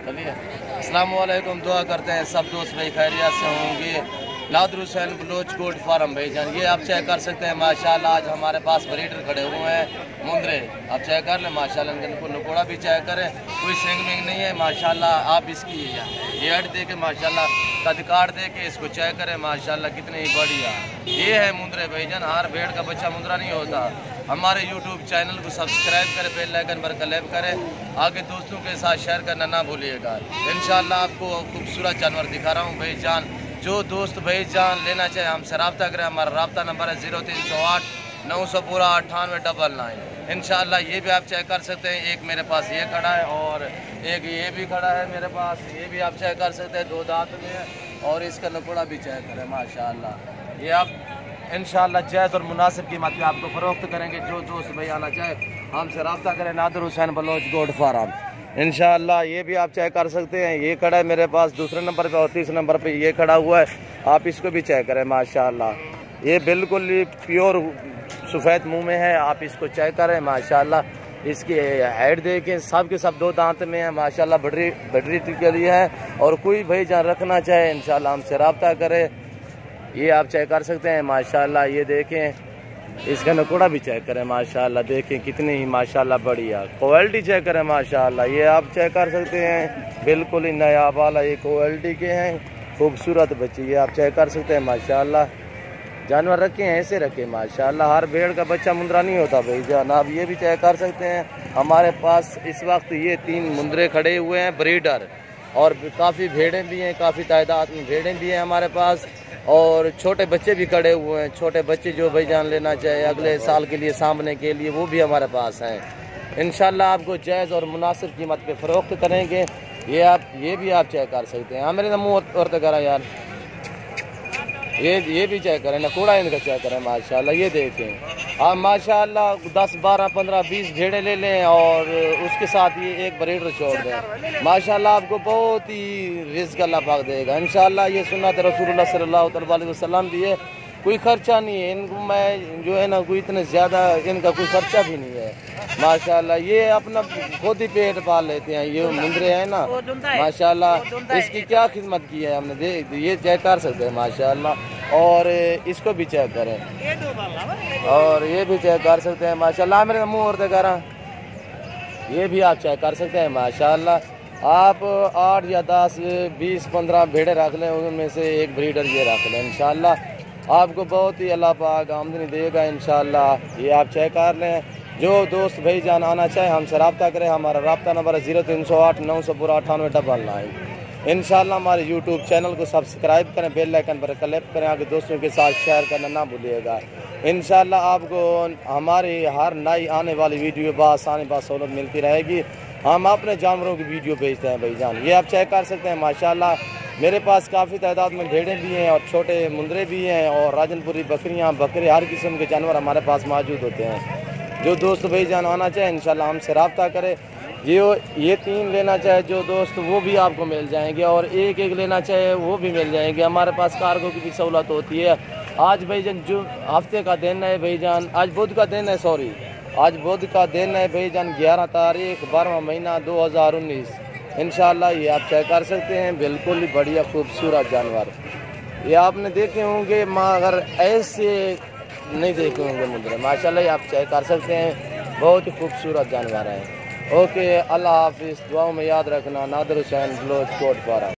चलिए, अस्सलाम वालेकुम। दुआ करते हैं सब दोस्त भाई खैरियत से होंगे। नादिर हुसैन बलोच गोट फार्म भाईजान, ये आप चेक कर सकते हैं माशाल्लाह। आज हमारे पास ब्रीडर खड़े हुए हैं मुंद्रे, आप चेक कर लें माशाल्लाह। इनको नकोड़ा भी चेक करें, कोई सिंग मिंग नहीं है माशाल्लाह। आप इसकी ये हेड दे के माशाल्लाह कदकाड़ दे के इसको चेक करें माशाल्लाह, कितनी बढ़िया ये है मुंद्रे भाईजान। हर भेड़ का बच्चा मुंद्रा नहीं होता। हमारे यूट्यूब चैनल को सब्सक्राइब करें, बेल आइकन पर क्लिक करें, आगे दोस्तों के साथ शेयर करना ना भूलिएगा। इंशाल्लाह आपको खूबसूरत जानवर दिखा रहा हूँ भाईजान। जो दोस्त भाईजान लेना चाहे हमसे रब्ता करें। हमारा रब्ता नंबर है 0308 900 पूरा 9899। इंशाल्लाह ये भी आप चेक कर सकते हैं। एक मेरे पास ये खड़ा है और एक ये भी खड़ा है मेरे पास, ये भी आप चेक कर सकते हैं, 2 दांत में है। और इसका नकोड़ा भी चेक करें माशाल्लाह। ये आप इंशाल्लाह जायज़ और मुनासिब कीमत पे आपको फ़रोख्त करेंगे। जो दोस्त भाई आना चाहे हमसे रब्ता करें। नादिर हुसैन बलोच गोट फार्म इंशाल्लाह। ये भी आप चेक कर सकते हैं। ये खड़ा है मेरे पास दूसरे नंबर पे और तीसरे नंबर पे ये खड़ा हुआ है। आप इसको भी चेक करें माशाल्लाह। ये बिल्कुल ही प्योर सफ़ेद मुंह में है, आप इसको चेक करें माशाल्लाह। इसकी हेड देखें, सब के सब 2 दांत में है माशाल्लाह। बटरी के लिए है। और कोई भाई जान रखना चाहे इंशाल्लाह हमसे रब्ता करे। ये आप चेक कर सकते हैं माशाल्लाह। ये देखें, इसका नकोड़ा भी चेक करें माशाल्लाह। देखें कितनी ही माशाल्लाह बढ़िया क्वालिटी चेक करें माशाल्लाह। ये आप चेक कर सकते हैं, बिल्कुल ही नया वाला ये क्वालिटी के हैं, खूबसूरत बच्चे। ये आप चेक कर सकते हैं माशाल्लाह। जानवर रखे हैं ऐसे रखे माशाल्लाह। हर भेड़ का बच्चा मुंद्रा नहीं होता भाईजान। आप ये भी चेक कर सकते हैं। हमारे पास इस वक्त ये 3 मुंद्रे खड़े हुए हैं ब्रीडर, और काफ़ी भेड़ें भी हैं, काफ़ी तादाद में भेड़ें भी हैं हमारे पास। और छोटे बच्चे भी खड़े हुए हैं। छोटे बच्चे जो भाईजान लेना चाहे अगले साल के लिए सामने के लिए, वो भी हमारे पास हैं। इंशाल्लाह आपको जायज़ और मुनासिब कीमत पे फ़रोख्त करेंगे। ये भी आप चेक कर सकते हैं। हाँ मेरे मुँह और तो करा यार। ये भी चेक करें, नकोड़ा इनका चेक करें माशाल्लाह। ये देखें आप माशाल्लाह 10 12 15 20 भेड़े ले लें और उसके साथ ये एक ब्रीडर छोड़ दें माशाल्लाह। आपको बहुत ही रिज़्क़ अल्लाह पाक देगा इंशाल्लाह। ये सुन्नत रसूलुल्लाह सल्लल्लाहु अलैहि वसल्लम भी है। कोई खर्चा नहीं है इनको, मैं जो है ना कोई इतने ज़्यादा इनका कोई खर्चा भी नहीं है माशाल्लाह। ये अपना खुद ही पेट पाल लेते हैं। ये मुंद्रे हैं ना माशाल्लाह। इसकी क्या खिदमत की है हमने, ये चेक कर सकते हैं माशाल्लाह। और इसको भी चेक करें, और ये भी चेक कर सकते हैं माशाल्लाह। मेरे मुँह और दिखा, ये भी आप चेक कर सकते हैं माशाल्लाह। आप 8 या 10 20 15 भेड़े रख लें, उनमें से एक ब्रीडर ये रख लें इंशाल्लाह। आपको बहुत ही अल्लाह पाक आमदनी देगा इंशाल्लाह। ये आप चेक कर लें। जो दोस्त भाईजान आना चाहे हमसे रब्ता करें। हमारा रब्ता नंबर है 0308 900 पूरा 9899। इंशाल्लाह हमारे यूट्यूब चैनल को सब्सक्राइब करें, बेल आइकन पर क्लिक करें, आगे दोस्तों के साथ शेयर करना ना भूलिएगा। इंशाल्लाह आपको हमारी हर नई आने वाली वीडियो बासानी बासहूलत मिलती रहेगी। हम अपने जानवरों की वीडियो भेजते हैं भाईजान। ये आप चेक कर सकते हैं माशाल्लाह। मेरे पास काफ़ी तादाद में भेड़ें भी हैं और छोटे मुंद्रे भी हैं और राजनपुरी बकरियां, बकरे, हर किस्म के जानवर हमारे पास मौजूद होते हैं। जो दोस्त भाईजान आना चाहे इंशाल्लाह हमसे रब्ता करे। ये 3 लेना चाहे जो दोस्त, वो भी आपको मिल जाएंगे, और एक लेना चाहे वो भी मिल जाएंगे। हमारे पास कार्गो की भी सहूलत होती है। आज भाईजान जो हफ्ते का दिन है भाईजान, आज बुध का दिन है, सॉरी आज बुध का दिन है भाईजान, 11 तारीख 12वां महीना 2019 इंशाल्लाह। ये आप चेक कर सकते हैं, बिल्कुल ही बढ़िया खूबसूरत जानवर। ये आपने देखे होंगे मगर ऐसे नहीं देखे होंगे मुंद्रे माशाल्लाह। ये आप चेक कर सकते हैं, बहुत ही खूबसूरत जानवर है। ओके, अल्लाह हाफिज़। दुआओं में याद रखना। Nadir Hussain Baloch goat farm.